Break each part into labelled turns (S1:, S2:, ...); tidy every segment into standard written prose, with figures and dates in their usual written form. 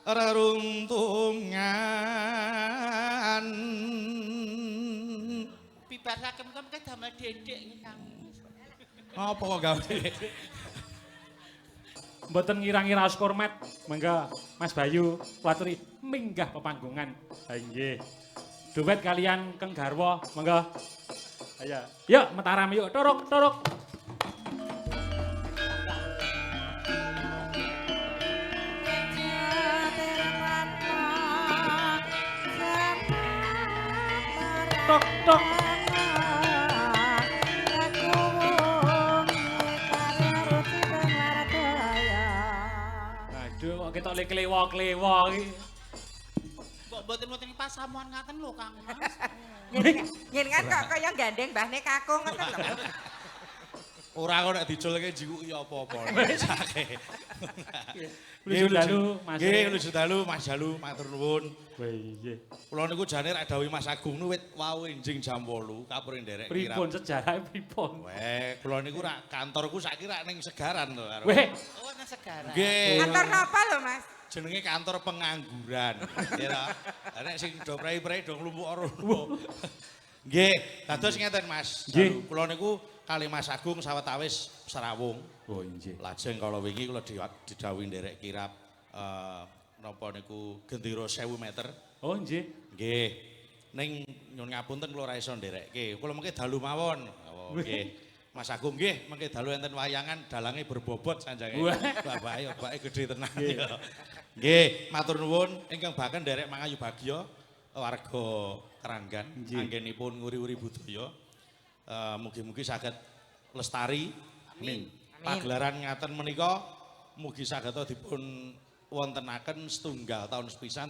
S1: reruntungan
S2: Bibaraken mengke damel dedek Kang.
S1: apa kok gawe
S3: Mboten ngira-ngira hormat, mangga Mas Bayu kulaturi minggah pepanggungan. Ha nggih. Duet kalian Kang Garwa, mangga. Ayo, yuk Mataram yuk, torok torok. Tok tok. Aduh, kok ketok le klewo-klewo iki.
S2: Mbok mboten pasamuan ngaten lho Kang Mas.
S4: Njenengan kok kaya gandeng mbahne kakung ngoten lho.
S1: ora kok nek diculke jikuki apa-apa sake
S3: Nuju dalu Mas.
S1: nggih nuju dalu Mas Dalu matur nuwun
S3: Nggih.
S1: kula niku jane rak dawuh Mas Agung nu wit wau enjing jam 8 kapure nderek
S3: Pripun sejarah pripun?
S1: weh kula niku rak kantorku saiki rak ning Segaran to karo
S3: Weh,
S2: Oh nang segara.
S1: nggih
S4: Kantor napa lho Mas?
S1: jenenge kantor pengangguran kira nek sing do prei-prei do nglumpuk rono nggih dados ngeten Mas
S3: Nggih.
S1: kula niku kali Mas Agung sawetawis serawung
S3: oh nggih.
S1: lajeng kala wingi kula didhawuhi nderek kirap napa niku gendera 1000 meter
S3: Oh nggih.
S1: nggih ning nyuwun ngapunten kula ora iso nderekke kula mengke dalu mawon oh, nggih Mas Agung nggih mengke dalu enten wayangan dalange berbobot sanjange bapake gedhe tenan nggih matur nuwun ingkang baken nderek Mangayu Bagya warga Keranggan anggenipun nguri-uri budaya mugi-mugi saged lestari
S4: Amin.
S1: pagelaran ngaten menika mugi saged dipun wontenaken setunggal taun sepisan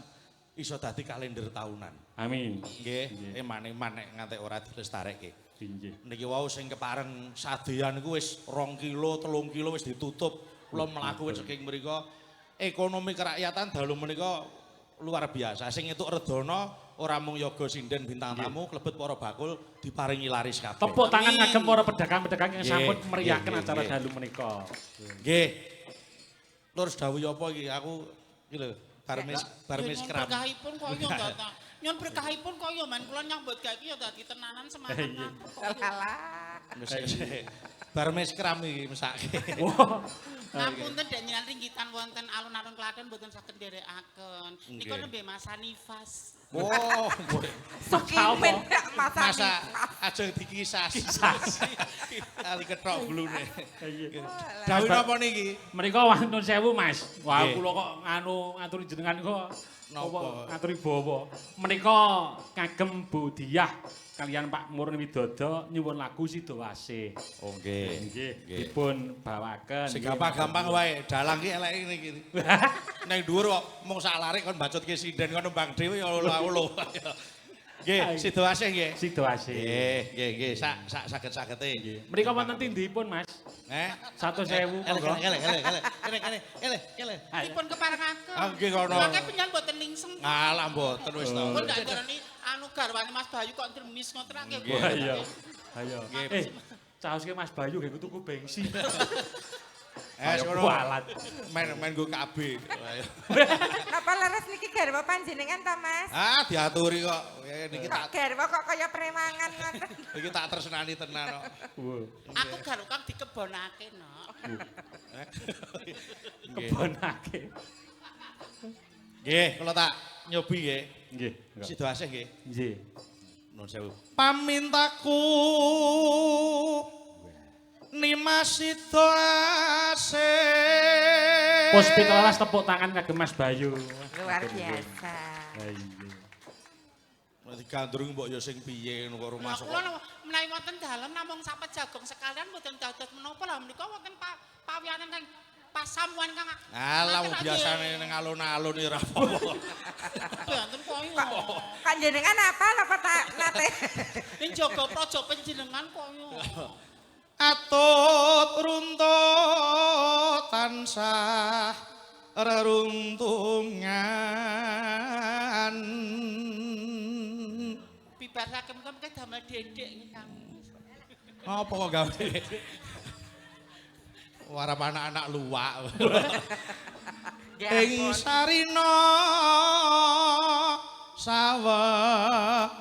S1: iso dadi kalender tahunan.
S3: Amin.
S1: Nggih, eman-eman nek nganti ora dilestarekke.
S3: Nggih.
S1: Niki wau sing kepareng sadeyan niku wis 2 kilo, 3 kilo wis ditutup. Kula mlaku saking mriku ekonomi kerakyatan dalu menika luar biasa. Sing entuk redana ora mung yoga sinden bintang tamu klebet para bakul diparingi laris kabeh.
S3: Tepuk tangan ngagem para pedagang-pedagang yang sampun meriahkan
S1: nggih,
S3: acara
S1: nggih.
S3: dalu menika.
S1: Nggih. Terus dawuh apa iki? Aku iki lho, barmis kram.
S2: Berkahipun koyo ta. Nyon berkahipun koyo men kula nyambut gawe iki ya dadi tenanan semangat.
S4: Alah.
S1: Barmis kram iki mesake.
S3: Wah.
S2: Ngapunten dek nyenan ringgitan wonten alun-alun Klaten mboten saged nderekaken. Nika nembe masa nifas.
S1: Oh,
S4: Sukimen masa
S1: masa ajeng dikisas. Ali ketok glune. Dawuh napa niki?
S3: Menika wonten 1000 Mas. Wah
S1: Nggih.
S3: kula kok nganu ngaturi jenengan kok
S1: Napa?
S3: ngaturi bawa. Menika kagem Budiah kalian Pak Murni Widodo nyuwun lagu Sidowasih.
S1: Oh nggih.
S3: Nggih, dipun bawaken.
S1: Sing gampang-gampang wae, dalang ki elek niki. Nang dhuwur kok mung sak larik kon bacutke sinden kon nembang dhewe ya ula-ula. Nggih, Sidowasih nggih.
S3: Sidowasih.
S1: Nggih, sak saged-sagete.
S3: Menika wonten tindipun Mas. 100.000 monggo.
S1: Elek.
S2: Dipun keparengaken.
S1: Ah, nggih kono.
S2: Mangke penyan mboten lingseng.
S1: Alah mboten wis to.
S2: Kok ndak ngerani anu garwane Mas Bayu kok dremis ngoten akeh.
S3: Wah iya. Ayo. Caoske Mas Bayu nggih tuku bensin.
S1: Ngono.
S3: Walat.
S1: Main go KB.
S4: Napa leres niki garwa panjenengan to Mas?
S1: Ah, diaturi kok. Niki
S4: Kok
S1: tak
S4: garwa kok kaya premangan ngoten.
S1: iki tak tresnani tenan kok.
S2: Aku karo Kang dikebonake no.
S3: Kebonake.
S1: Nggih, kula tak nyobi nggih.
S3: Nggih.
S1: Sidowasih nggih.
S3: Nggih.
S1: Nuwun sewu. Pamintaku Nimas Sidowasih.
S3: Pos 17 tepuk tangan kagem Mas Bayu.
S4: Luar biasa.
S3: Ha iya.
S1: Digandrung mbok ya sing piye ngono kok rumah
S2: Nah, kula menawi wonten dalem namung sapet jagung sekalian mboten dados menapa lho menika wonten pawiyanan kang pasamuan kang.
S1: Alah wong biasane ning alun-alun ya ora apa-apa.
S2: Banten koyo.
S4: Panjenengan apa napa nate?
S2: Ning jaga praja panjenengan koyo.
S1: Atut runtut tansah reruntungan.
S2: Bibaraken mengke damel dedek Kang.
S1: Apa kok gawe? Warap anak-anak luwak.
S4: Ya
S1: ing
S4: ampun.
S1: sarina sawengine.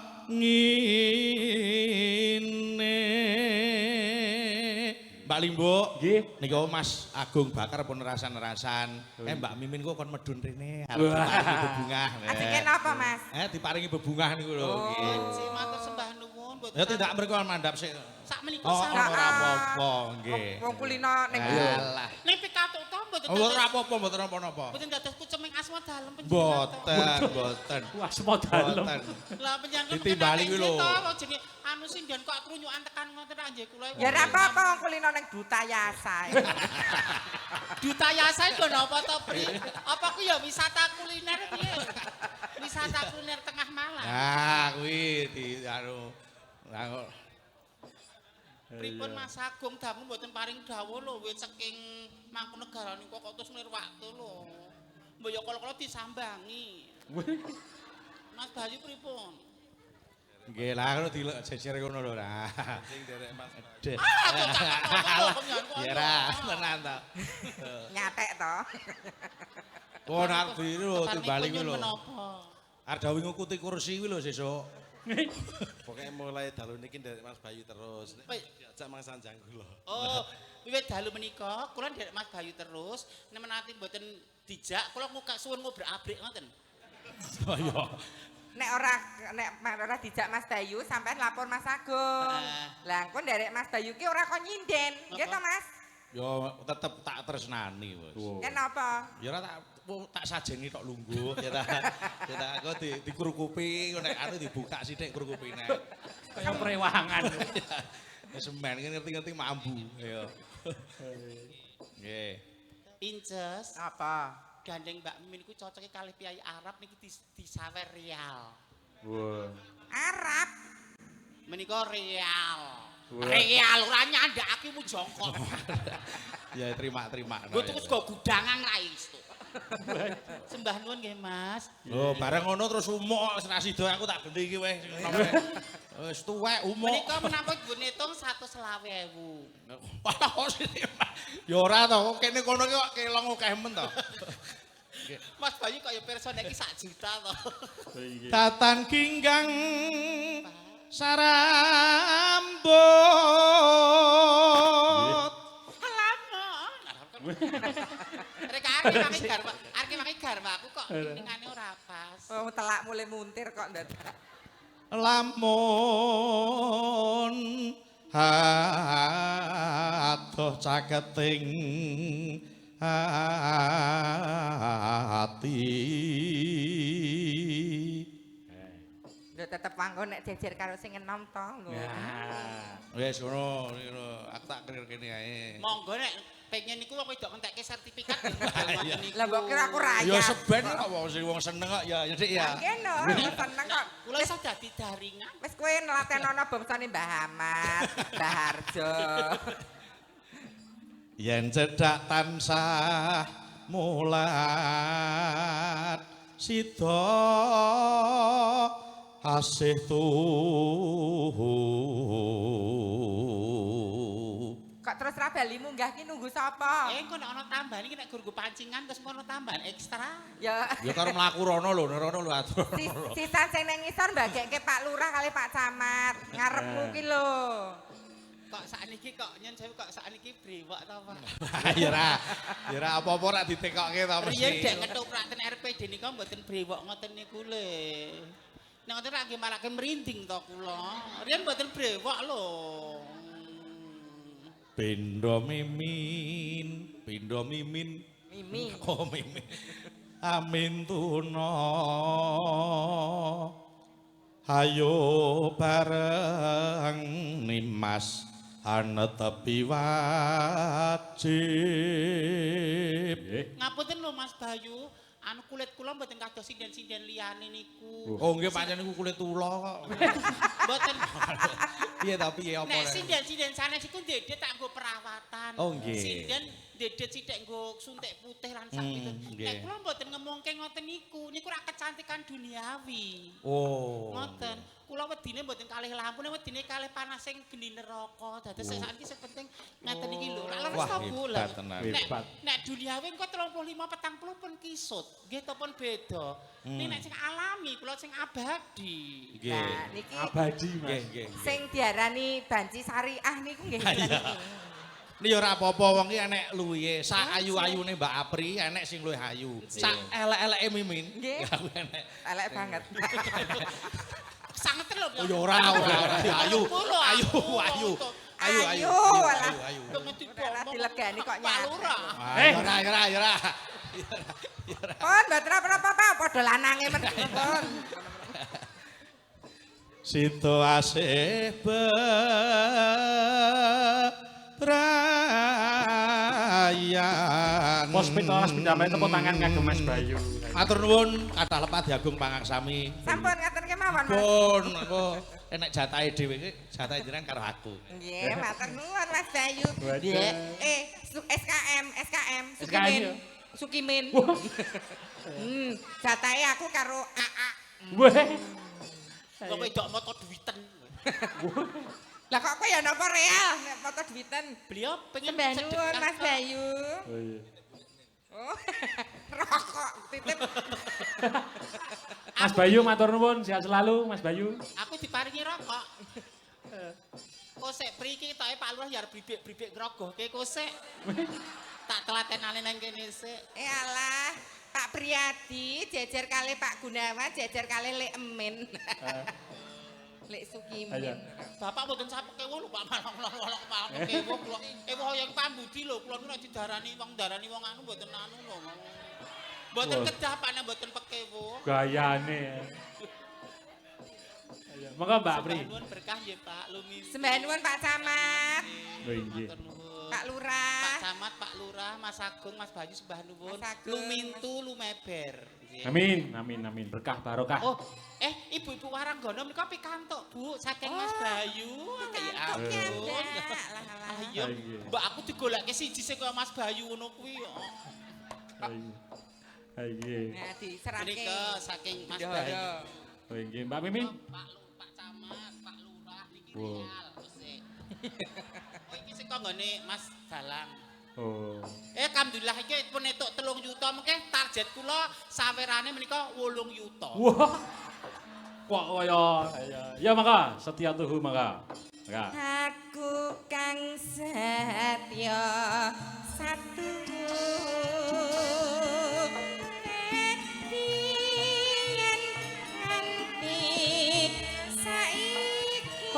S1: Mbak Limbo,
S3: Nggih.
S1: niku Mas Agung Bakar pun rasan-rasan. Mbak Mimin kok kon medun rene arep
S3: Wah.
S1: diparingi bebungah.
S4: Ajenge napa, Mas?
S1: Diparingi bebungah niku lho. nggih.
S2: Si matur sembah nuwun mboten.
S1: Ya tidak mriko mandhap sik.
S2: Sak menika
S1: Oh,
S2: sampeyan.
S1: ora apa-apa nggih.
S4: Wong kulino ning
S1: Alah.
S2: Ning pikatuk to mboten
S1: Ora
S2: dados
S1: apa-apa mboten napa-napa.
S2: mboten dados kuceming asma dalem panjenengan.
S1: Boten, boten.
S3: Wah, semua dalem.
S1: Boten.
S2: Lah panjenengan
S1: Ditimbali kuwi lho.
S2: Wong jenenge anu sindian kok krunyukan tekan ngoten ra nggih kula.
S4: Ya ora apa-apa wong kulino ning Duta Yasa.
S2: Duta Yasa iku napa to, Pri? Apa ku ya wisata kuliner piye? Wisata kuliner tengah malam.
S1: Ah, kuwi di anu anu
S2: Pripun Mas Agung dangu mboten paring dawuh lho wit saking Mangkunegaran niku kok terus nirwaktu lho. Mbok ya kala-kala disambangi. Mas Bayu pripun?
S1: nggih lah ngono dijejer ngono lho. Nah. Sing derek Mas. Ya ra, tenan ta.
S4: Nyatek to.
S1: Oh, nak lho timbali kuwi lho.
S2: Menapa?
S1: Arep dawuh ngikuti kursi kuwi lho sesuk.
S5: Pokoknya mulai dalu niki dari Mas Bayu terus.
S2: Baik.
S5: Diajak Mang Sanjang kula.
S2: Oh, wiwit dalu menika kula nderek Mas Bayu terus, nemenati mboten dijak kula muka suwun ngobrak-abrik ngoten.
S1: Oh iya.
S4: Nek ora dijak Mas Bayu sampean lapor Mas Agung. Lah engko nderek Mas Bayu ki ora kok nyinden. Nggih to, Mas?
S1: Yo tetep tak tresnani wis.
S4: Kenapa?
S1: Ya ora tak sajeni tok lungguh ya ta. Ya ta aku dikrukupi nek anu dibuka sithik krukupine.
S3: Kaya prewangan.
S1: Wis semen ngerti-ngerti mambu ya. Nggih.
S2: Inces,
S4: Apa?
S2: gandeng Mbak Mimin ku cocoke kalih piyai Arab niki disawer real.
S3: Wah.
S4: Arab.
S2: Menika real.
S3: Wah.
S2: Real ora nyandakake mu jongkok.
S1: Ya terima-terima.
S2: Nggo tuku sego gudangan ra iso. Sembah nuwun nggih Mas.
S1: Lho bareng ngono terus umuk wis ra sida aku tak gendhi iki wis. Wis tuwek umuk.
S2: Menika menapa nggo nitung 120.000.
S1: Wah, ya ora to, kene kono ki kok kelong akeh men to.
S2: Mas Bayu kaya pirsa nek iki 1 juta to.
S1: Tatan kinggang sarambut.
S2: Alamon. Rek arek maki garwa aku kok ningane ora pas.
S4: Wong telak mulai muntir kok ndadak.
S1: Lamun adoh caketing ati.
S4: Lho tetep manggon nek jejer karo sing enom to lho.
S3: Nah.
S1: Wis ngono, aku tak kene kene ae.
S2: Monggo nek pengen niku wong wedok ngentekke sertifikat
S4: Lah mbok kira aku rayap.
S1: Ya seben kok wong seneng kok ya Dik ya.
S4: Kene seneng kok.
S2: Kula iso dadi daringan.
S4: Wis kowe nlatenono bangsane Mbah Ahmad, Mbah Harjo.
S1: Yen cedhak tansah mulat sida asih
S4: Kok terus ra bali munggah ki nunggu sapa?
S2: Engko nek ana tambahan iki nek guru pancingan terus ono tambahan ekstra.
S4: Ya
S1: ya karo mlaku rono lho atur.
S4: sisan sing nang ngisor mbagekke Pak Lurah kali Pak Camat. Ngarepmu ki lho.
S2: Kok sakniki kok nyen sewu kok sakniki brewok to, Pak.
S1: Ya ora apa-apa rak ditekokke ta mesti.
S2: Riyen dek ketoprakten RPD nika mboten brewok ngoten niku le. Nek ngoten ra nggih marake merinding to kula. Riyen mboten brewok lho.
S1: Pindho mimin.
S4: Mimi.
S1: Oh mimin. Amin tuna. Hayo bareng Nimas anetepi wajib.
S2: Ngapunten lho Mas Bayu, anu kulit kula mboten kados sinden-sinden liyane niku.
S1: Oh nggih pancen niku kulit ula kok.
S2: Mboten.
S1: Piye ta piye apa?
S2: Nek sinden-sinden sanes iku ndek tak nggo perawatan.
S1: Oh, nggih.
S2: Sinden dedet sithik nggo suntik putih lan sak gitu. Nek kula mboten ngemongke ngoten niku ra kecantikan duniawi.
S1: Oh.
S2: Ngoten. Kula wedine mboten kalih lampu, nek wedine kalih panas sing geni neraka. Dados sakniki sing penting ngeten iki lho. Lha leres ta Bu? Nek duniawi engko 35 40 pun kisut. Nggih to pun beda. Nek sing alami kula sing abadi.
S4: Nah, niki
S3: Abadi, Mas.
S4: sing diarani banci syariah niku nggih.
S1: Ini ora apa-apa wong iki enek luwihe. Sak ayu-ayune Mbak Apri enek sing luwih ayu. Sak elek-eleke Mimin.
S4: Nggih.
S1: Aku enek.
S4: Elek banget.
S2: Sanget lho.
S1: Oh ya ora. Ayu.
S4: Ayu, walah. Ora dilegani kok
S2: Pak Lurah.
S1: Ora.
S4: Pun mboten apa-apa, padha lanange men. Pun.
S1: Situasi bebrayan.
S3: Pos pitolas pendamai tepuk tangan kagem Mas Bayu.
S1: Matur nuwun kathah lepat Agung Pangaksami.
S4: Sampun ngaten kemawon, Mas.
S1: Pun aku enek jatahe dhewe iki, jatahe jenengan karo aku.
S4: Nggih, matur nuwun Mas Bayu.
S3: Waduh.
S4: Nggih. SKM,
S3: SKM.
S4: Sukimin. Jatahe aku karo AA.
S3: Weh.
S2: Kok wedok moto duwiten.
S4: Lah kok kowe ya napa real nek foto duwiten.
S2: Beliau pengen
S4: Sembah nuwun
S2: sedekah
S4: Mas
S2: kok.
S4: Bayu.
S3: Oh iya.
S4: Oh. Rokok titip.
S3: Mas Bayu matur nuwun, sehat selalu Mas Bayu.
S2: Aku diparingi rokok. Kosek priki toke Pak Lurah ya bribik-bribik grogohke kosek. Tak telatenane nang kene sik.
S4: Alah, Pak Priyadi jejer kali Pak Gunawan, jejer kali Lek Emin. Lek Sukimin.
S3: Ayo.
S2: Bapak mboten sapeke lho Pak malah kewo kula. Ewo hoyong pambudi lho kula nu nek didarani wong anu mboten anu lho. Mboten kedah Pak nek mboten pekewo.
S3: Gayane. Ayo, monggo Mbak Pri.
S2: Nuwun berkah nggih Pak Lumis.
S4: Sembah nuwun Pak Camat,
S3: Oh nggih.
S4: Pak Lurah.
S2: Pak Camat, Pak Lurah, Mas Agung, Mas Bayu sembah nuwun.
S4: Mas Agung.
S2: Lumintu lumeber. Nggih.
S3: Amin. Berkah barokah.
S2: Oh, ibu-ibu Waranggana menika pikantuk, Bu, saking Mas Bayu. Ya ampun. Ayo, mbak aku digoleke siji sing kaya Mas Bayu ngono kuwi yo.
S3: Ayo.
S4: Nah, diserake.
S2: Menika saking Mas Bayu.
S3: Oh nggih, Mbak Mimin.
S2: Pak Camat, Pak Lurah niki
S3: Wow.
S2: real. Oh, iki sing kanggone Mas Dalang.
S3: Oh.
S2: Alhamdulillah iki pun entuk 3 juta mengke target kula sawerane menika 8 juta.
S3: Wah. Kok kaya ya mangga setia tuhu mangga. Mangga.
S4: Aku kang setya satu yen nganti saiki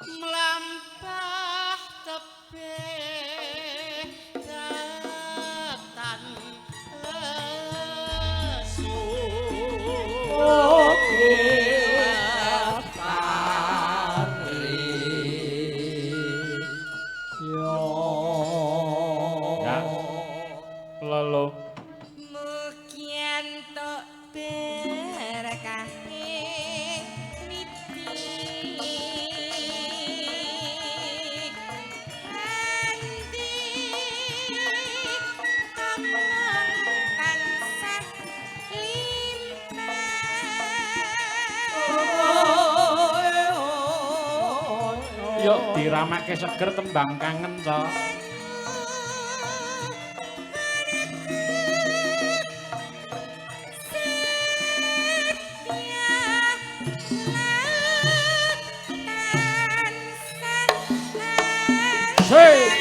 S2: mlampah tebih datan lesu
S3: Ya. Lolo.
S4: Mugian tok berkah witi handi kamang tansah limpah
S3: Yuk diramake seger tembang kangen, Cok. Hey!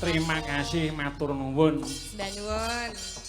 S3: Terima kasih matur nuwun.
S4: Mbak nuwun.